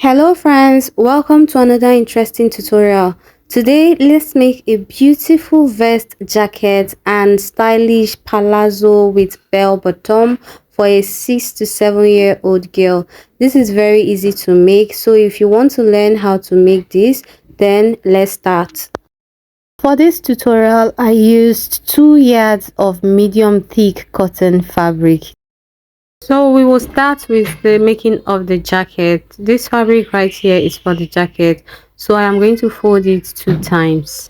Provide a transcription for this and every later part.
Hello friends, welcome to another interesting tutorial. Today let's make a beautiful vest jacket and stylish palazzo with bell bottom for a 6 to 7 year old girl. This is very easy to make, so if you want to learn how to make this, then let's start. For this tutorial I used 2 yards of medium thick cotton fabric. So we will start with the making of the jacket. This fabric right here is for the jacket, so I am going to fold it 2 times.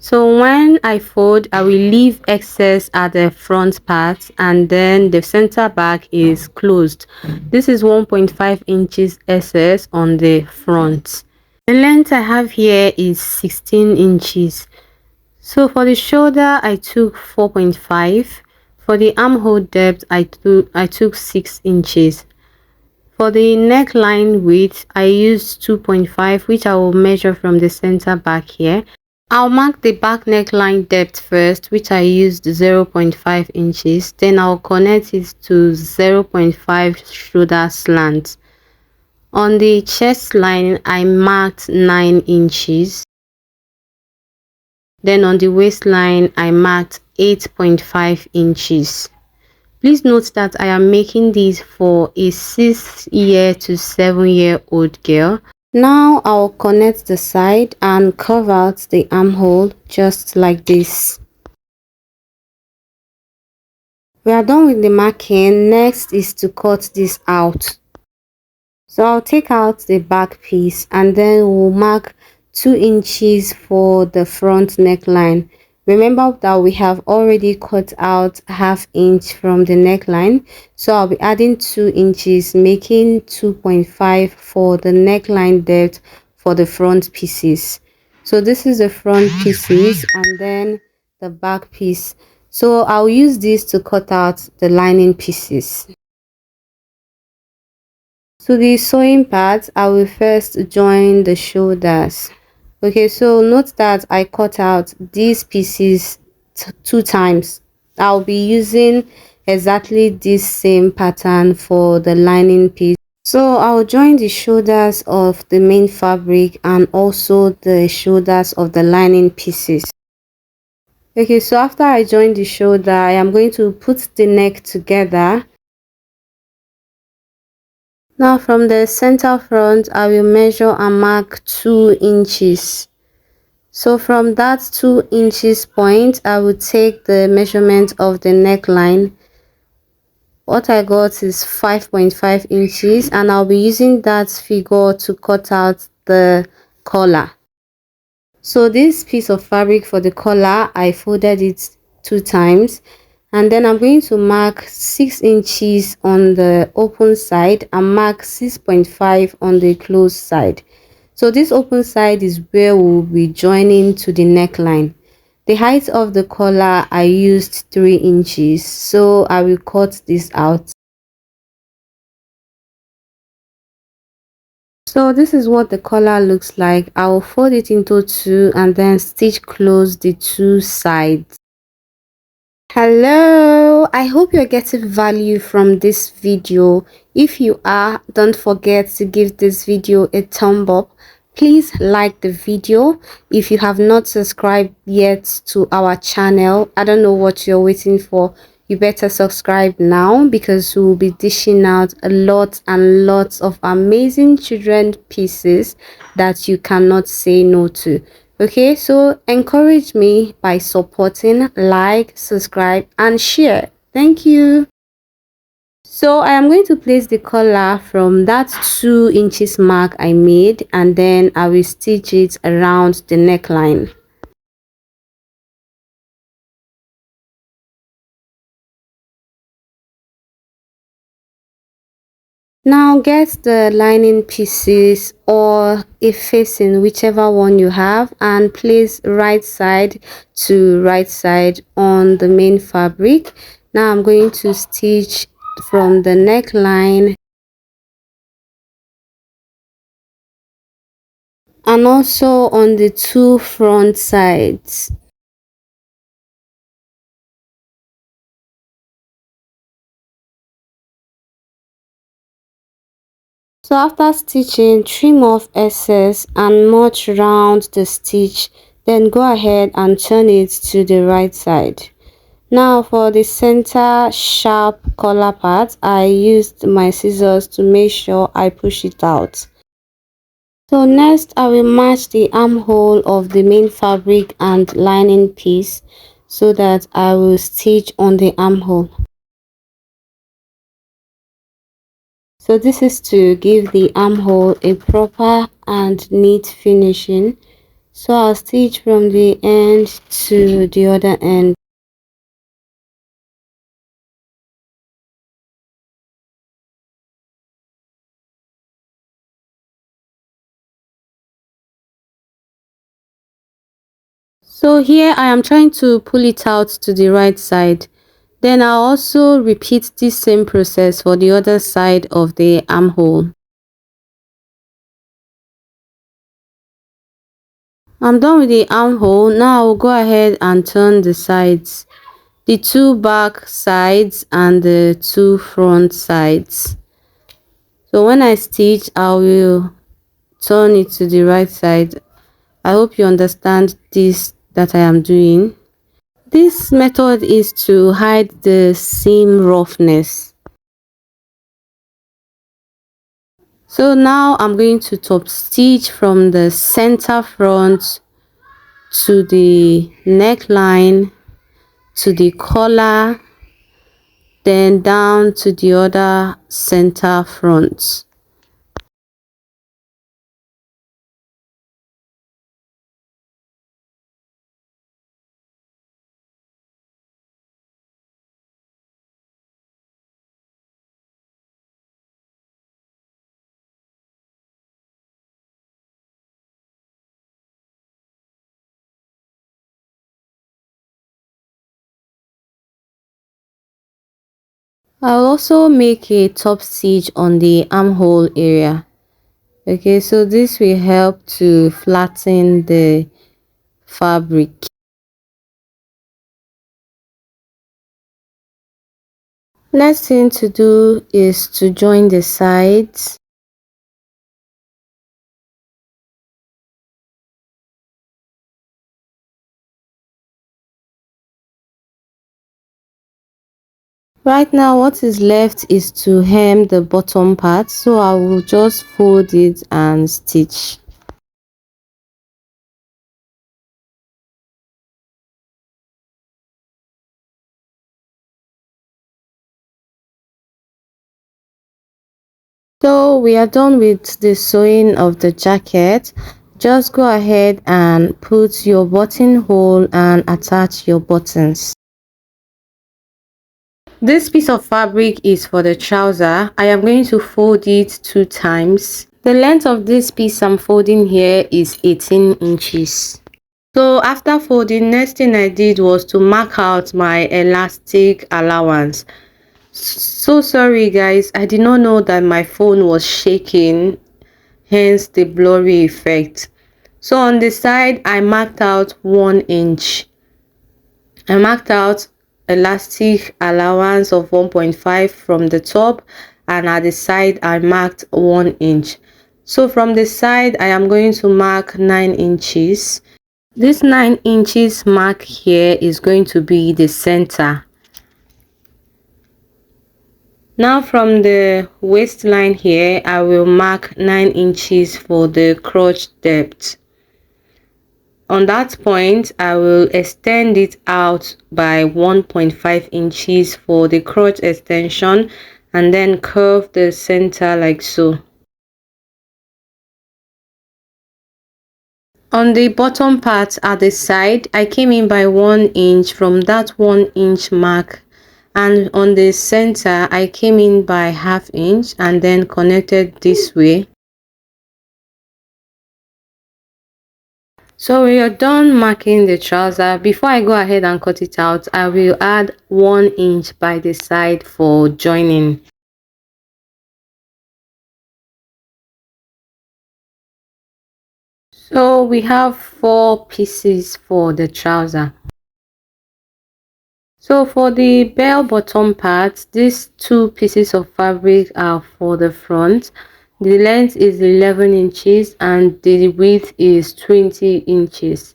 So when I fold, I will leave excess at the front part, and then the center back is closed. This is 1.5 inches excess on the front. The length I have here is 16 inches. So for the shoulder I took 4.5. For the armhole depth I took 6 inches. For the neckline width I used 2.5, which I will measure from the center back here. I'll mark the back neckline depth first, which I used 0.5 inches. Then I'll connect it to 0.5 shoulder slant. On the chest line I marked 9 inches. Then on the waistline, I marked 8.5 inches. Please note that I am making this for a 6 to 7 year old girl. Now I'll connect the side and curve out the armhole just like this. We are done with the marking. Next is to cut this out. So I'll take out the back piece and then we'll mark 2 inches for the front neckline. Remember that we have already cut out ½ inch from the neckline, so I'll be adding 2 inches, making 2.5 for the neckline depth for the front pieces. So this is the front pieces and then the back piece. So I'll use this to cut out the lining pieces. To the sewing part, I will first join the shoulders. Okay, so note that I cut out these pieces 2 times. I'll be using exactly this same pattern for the lining piece. So I'll join the shoulders of the main fabric and also the shoulders of the lining pieces. Okay, so after I join the shoulder, I am going to put the neck together. Now from the center front, I will measure and mark 2 inches. So from that 2 inches point, I will take the measurement of the neckline. What I got is 5.5 inches and I'll be using that figure to cut out the collar. So this piece of fabric for the collar, I folded it 2 times. And then I'm going to mark 6 inches on the open side and mark 6.5 on the closed side. So this open side is where we'll be joining to the neckline. The height of the collar I used 3 inches, so I will cut this out. So this is what the collar looks like. I will fold it into 2 and then stitch close the 2 sides. Hello, I hope you're getting value from this video. If you are, don't forget to give this video a thumb up. Please like the video. If you have not subscribed yet to our channel, I don't know what you're waiting for. You better subscribe now because we will be dishing out a lot and lots of amazing children pieces that you cannot say no to. Okay, so encourage me by supporting, like, subscribe and share. Thank you. So I am going to place the collar from that 2 inches mark I made and then I will stitch it around the neckline. Now get the lining pieces or a facing, whichever one you have, and place right side to right side on the main fabric. Now I'm going to stitch from the neckline and also on the 2 front sides. So after stitching, trim off excess and notch round the stitch, then go ahead and turn it to the right side. Now for the center sharp collar part, I used my scissors to make sure I push it out. So next I will match the armhole of the main fabric and lining piece so that I will stitch on the armhole. So this is to give the armhole a proper and neat finishing. So I'll stitch from the end to the other end. So here I am trying to pull it out to the right side. Then I'll also repeat this same process for the other side of the armhole. I'm done with the armhole. Now I'll go ahead and turn the sides. The two back sides and the two front sides. So when I stitch, I will turn it to the right side. I hope you understand this that I am doing. This method is to hide the seam roughness. So now I'm going to top stitch from the center front to the neckline to the collar, then down to the other center front. I'll also make a top stitch on the armhole area. Okay, so this will help to flatten the fabric. Next thing to do is to join the sides. Right now what is left is to hem the bottom part, so I will just fold it and stitch. So we are done with the sewing of the jacket. Just go ahead and put your buttonhole and attach your buttons. This piece of fabric is for the trouser. I am going to fold it 2 times. The length of this piece I'm folding here is 18 inches. So after folding, next thing I did was to mark out my elastic allowance. So sorry guys, I did not know that my phone was shaking, hence the blurry effect. So on the side I marked out 1 inch. I marked out elastic allowance of 1.5 from the top, and at the side I marked 1 inch. So from the side I am going to mark 9 inches. This 9 inches mark here is going to be the center. Now from the waistline here, I will mark 9 inches for the crotch depth. On that point, I will extend it out by 1.5 inches for the crotch extension and then curve the center like so. On the bottom part at the side, I came in by 1 inch from that 1 inch mark, and on the center I came in by ½ inch and then connected this way. So we are done marking the trouser. Before I go ahead and cut it out, I will add 1 inch by the side for joining. So we have 4 pieces for the trouser. So for the bell bottom part, these 2 pieces of fabric are for the front. The length is 11 inches and the width is 20 inches.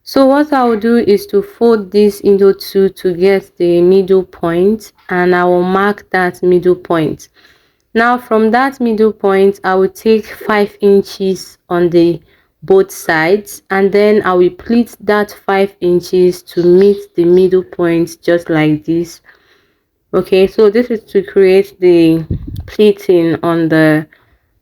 So what I will do is to fold this into two to get the middle point, and I will mark that middle point. Now from that middle point, I will take 5 inches on the both sides, and then I will pleat that 5 inches to meet the middle point just like this. Okay, so this is to create the pleating on the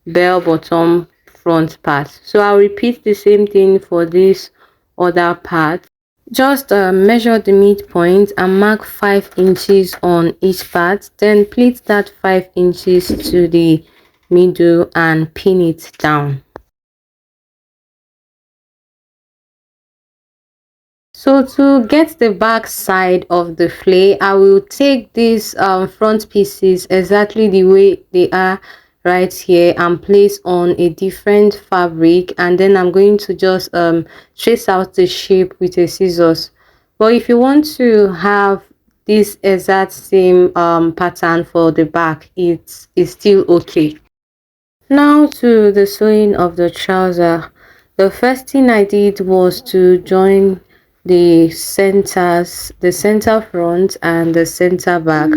bell bottom front part. So I'll repeat the same thing for this other part. Just measure the midpoint and mark 5 inches on each part, then pleat that 5 inches to the middle and pin it down. So to get the back side of the flay, I will take these front pieces exactly the way they are right here and place on a different fabric, and then I'm going to just trace out the shape with a scissors. But if you want to have this exact same pattern for the back, it's still okay. Now to the sewing of the trouser. The first thing I did was to join the centers, the center front and the center back.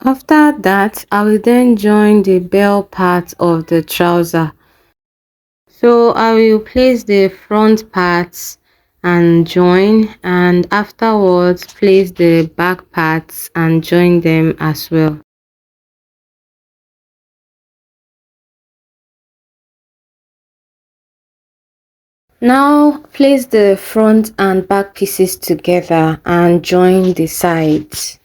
After that, I will then join the bell part of the trouser. So I will place the front parts and join, and afterwards place the back parts and join them as well. Now place the front and back pieces together and join the sides.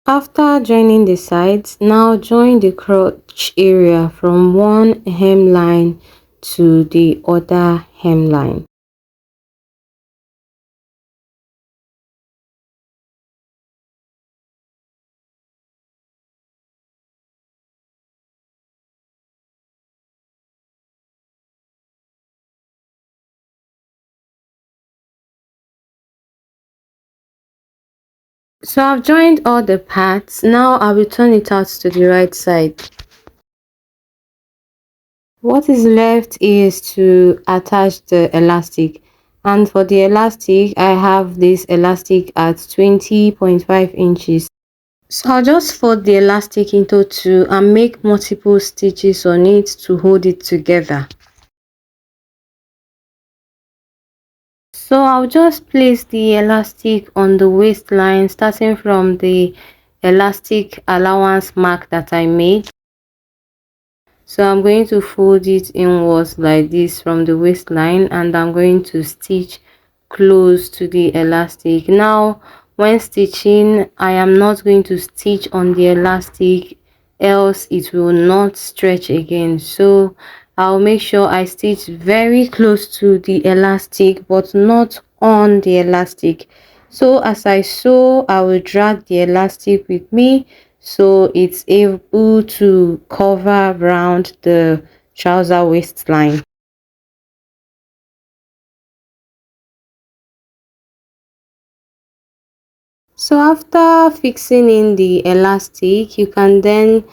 After joining the sides, now join the crotch area from one hemline to the other hemline. So I've joined all the parts. Now I will turn it out to the right side. What is left is to attach the elastic, and for the elastic I have this elastic at 20.5 inches. So I'll just fold the elastic into two and make multiple stitches on it to hold it together. So I'll just place the elastic on the waistline, starting from the elastic allowance mark that I made. So I'm going to fold it inwards like this from the waistline, and I'm going to stitch close to the elastic. Now when stitching, I am not going to stitch on the elastic, else it will not stretch again. So I'll make sure I stitch very close to the elastic but not on the elastic. So as I sew, I will drag the elastic with me so it's able to cover around the trouser waistline. So after fixing in the elastic, you can then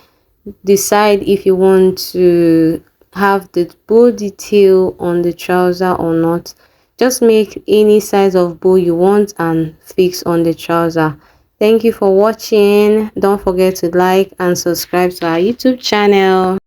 decide if you want to have the bow detail on the trouser or not. Just make any size of bow you want and fix on the trouser. Thank you for watching. Don't forget to like and subscribe to our YouTube channel.